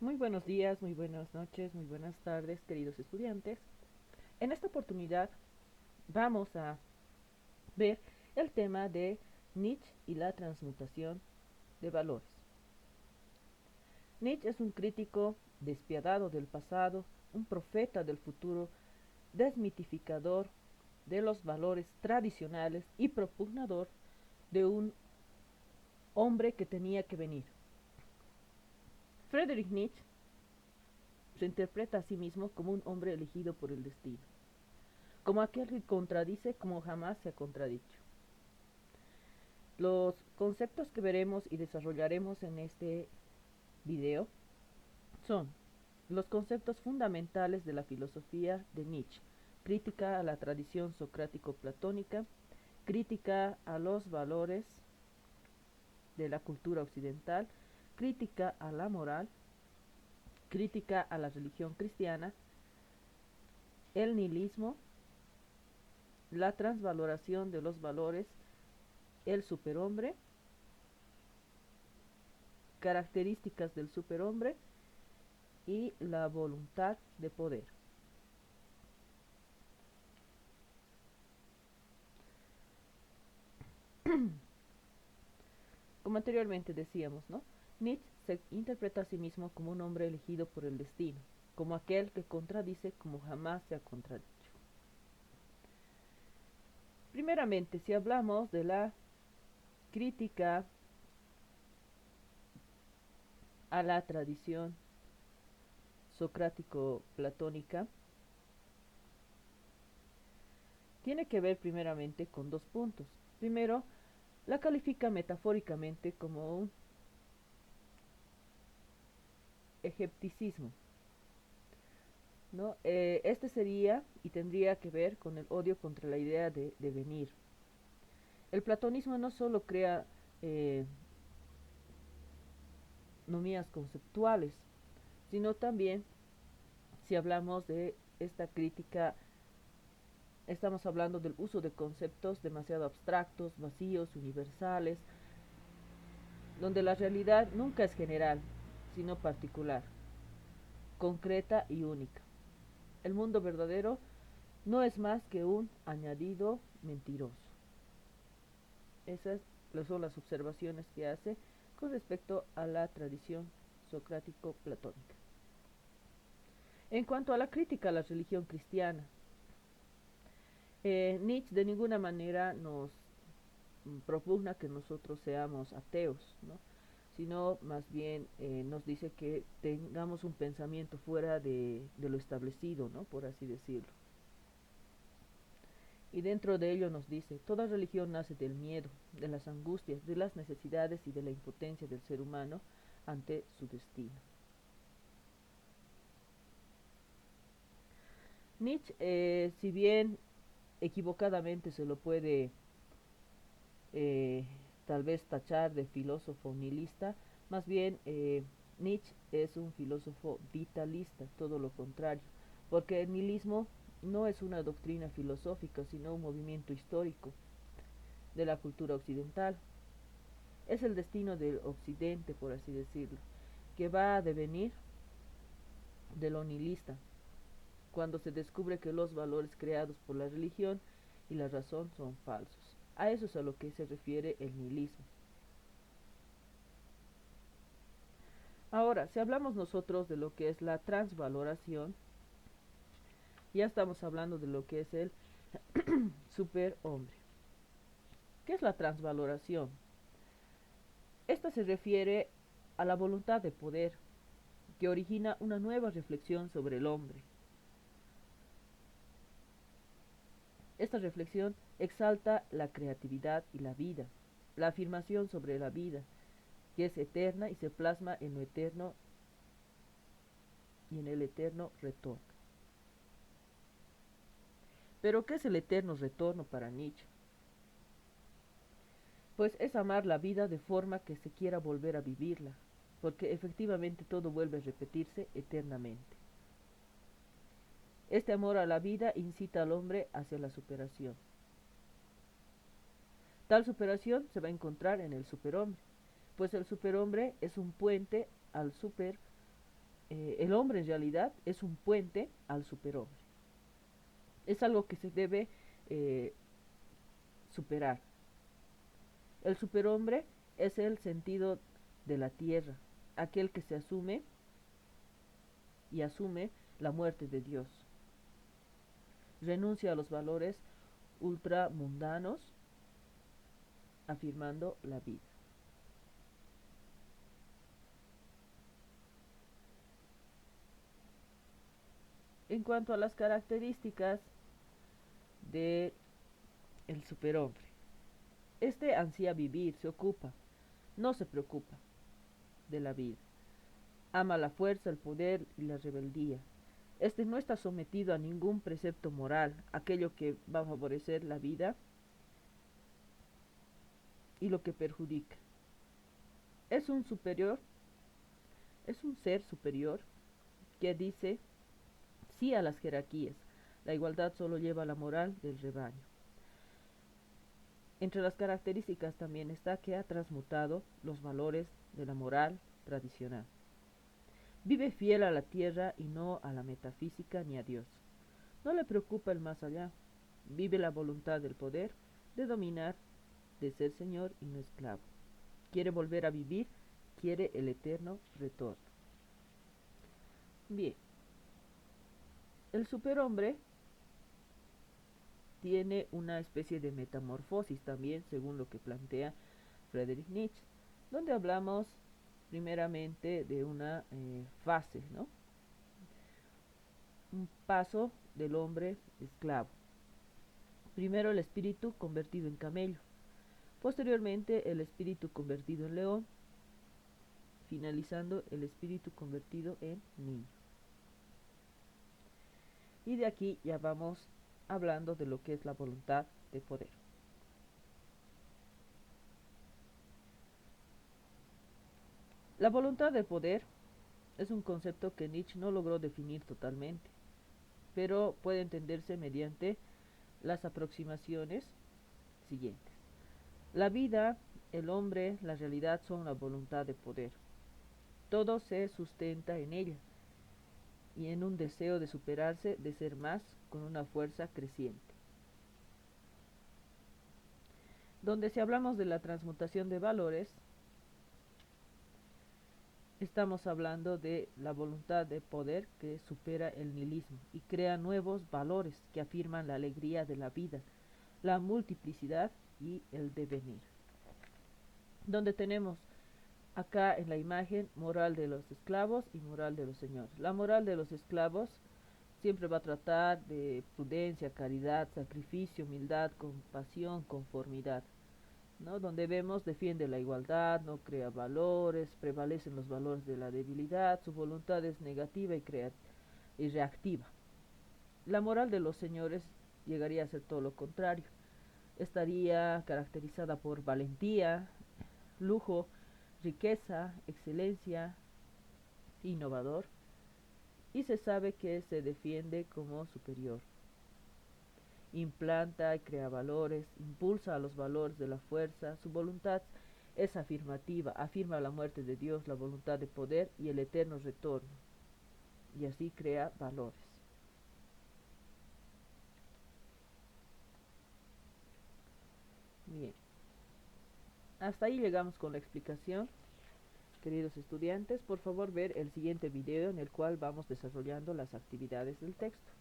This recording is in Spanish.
Muy buenos días, muy buenas noches, muy buenas tardes, queridos estudiantes. En esta oportunidad vamos a ver el tema de Nietzsche y la transmutación de valores. Nietzsche es un crítico despiadado del pasado, un profeta del futuro, desmitificador de los valores tradicionales y propugnador de un hombre que tenía que venir. Friedrich Nietzsche se interpreta a sí mismo como un hombre elegido por el destino, como aquel que contradice como jamás se ha contradicho. Los conceptos que veremos y desarrollaremos en este video son los conceptos fundamentales de la filosofía de Nietzsche, crítica a la tradición socrático-platónica, crítica a los valores de la cultura occidental, crítica a la moral, crítica a la religión cristiana, el nihilismo, la transvaloración de los valores, el superhombre, características del superhombre y la voluntad de poder. Como anteriormente decíamos, ¿no? Nietzsche se interpreta a sí mismo como un hombre elegido por el destino, como aquel que contradice como jamás se ha contradicho. Primeramente, si hablamos de la crítica a la tradición socrático-platónica, tiene que ver primeramente con dos puntos. Primero, la califica metafóricamente como un egipticismo, ¿no? Este sería y tendría que ver con el odio contra la idea de venir. El platonismo no solo crea eh, nomías conceptuales, sino también, si hablamos de esta crítica, estamos hablando del uso de conceptos demasiado abstractos, vacíos, universales, donde la realidad nunca es general, sino particular, concreta y única. El mundo verdadero no es más que un añadido mentiroso. Esas son las observaciones que hace con respecto a la tradición socrático-platónica. En cuanto a la crítica a la religión cristiana, Nietzsche de ninguna manera nos propugna que nosotros seamos ateos, ¿no? Sino más bien nos dice que tengamos un pensamiento fuera de lo establecido, ¿no? Por así decirlo. Y dentro de ello nos dice, toda religión nace del miedo, de las angustias, de las necesidades y de la impotencia del ser humano ante su destino. Nietzsche, si bien equivocadamente se lo puede eh, tal vez tachar de filósofo nihilista, más bien Nietzsche es un filósofo vitalista, todo lo contrario, porque el nihilismo no es una doctrina filosófica, sino un movimiento histórico de la cultura occidental. Es el destino del occidente, por así decirlo, que va a devenir de lo nihilista, cuando se descubre que los valores creados por la religión y la razón son falsos. A eso es a lo que se refiere el nihilismo. Ahora, si hablamos nosotros de lo que es la transvaloración, ya estamos hablando de lo que es el superhombre. ¿Qué es la transvaloración? Esta se refiere a la voluntad de poder que origina una nueva reflexión sobre el hombre. Esta reflexión exalta la creatividad y la vida, la afirmación sobre la vida, que es eterna y se plasma en lo eterno y en el eterno retorno. Pero ¿qué es el eterno retorno para Nietzsche? Pues es amar la vida de forma que se quiera volver a vivirla, porque efectivamente todo vuelve a repetirse eternamente. Este amor a la vida incita al hombre hacia la superación. Tal superación se va a encontrar en el superhombre, pues el superhombre es un puente al superhombre, el hombre en realidad es un puente al superhombre. Es algo que se debe eh, superar. El superhombre es el sentido de la tierra, aquel que se asume y asume la muerte de Dios. Renuncia a los valores ultramundanos, afirmando la vida. En cuanto a las características del superhombre, este ansía vivir, se ocupa, no se preocupa de la vida. Ama la fuerza, el poder y la rebeldía. Este no está sometido a ningún precepto moral, aquello que va a favorecer la vida y lo que perjudica. Es un superior, es un ser superior que dice sí a las jerarquías. La igualdad solo lleva a la moral del rebaño. Entre las características también está que ha transmutado los valores de la moral tradicional. Vive fiel a la tierra y no a la metafísica ni a Dios. No le preocupa el más allá. Vive la voluntad del poder, de dominar, de ser señor y no esclavo. Quiere volver a vivir, quiere el eterno retorno. Bien, el superhombre tiene una especie de metamorfosis también, según lo que plantea Friedrich Nietzsche, donde hablamos primeramente de una fase, ¿no? Un paso del hombre esclavo. Primero el espíritu convertido en camello, posteriormente el espíritu convertido en león, finalizando el espíritu convertido en niño. Y de aquí ya vamos hablando de lo que es la voluntad de poder. La voluntad de poder es un concepto que Nietzsche no logró definir totalmente, pero puede entenderse mediante las aproximaciones siguientes. La vida, el hombre, la realidad son la voluntad de poder. Todo se sustenta en ella y en un deseo de superarse, de ser más, con una fuerza creciente. Donde si hablamos de la transmutación de valores, estamos hablando de la voluntad de poder que supera el nihilismo y crea nuevos valores que afirman la alegría de la vida, la multiplicidad y el devenir. Donde tenemos acá en la imagen moral de los esclavos y moral de los señores. La moral de los esclavos siempre va a tratar de prudencia, caridad, sacrificio, humildad, compasión, conformidad, ¿no? Donde vemos defiende la igualdad, no crea valores, prevalecen los valores de la debilidad, su voluntad es negativa y reactiva. La moral de los señores llegaría a ser todo lo contrario. Estaría caracterizada por valentía, lujo, riqueza, excelencia, innovador, y se sabe que se defiende como superior. Implanta y crea valores, impulsa a los valores de la fuerza, su voluntad es afirmativa, afirma la muerte de Dios, la voluntad de poder y el eterno retorno, y así crea valores. Bien, hasta ahí llegamos con la explicación. Queridos estudiantes, por favor ver el siguiente video en el cual vamos desarrollando las actividades del texto.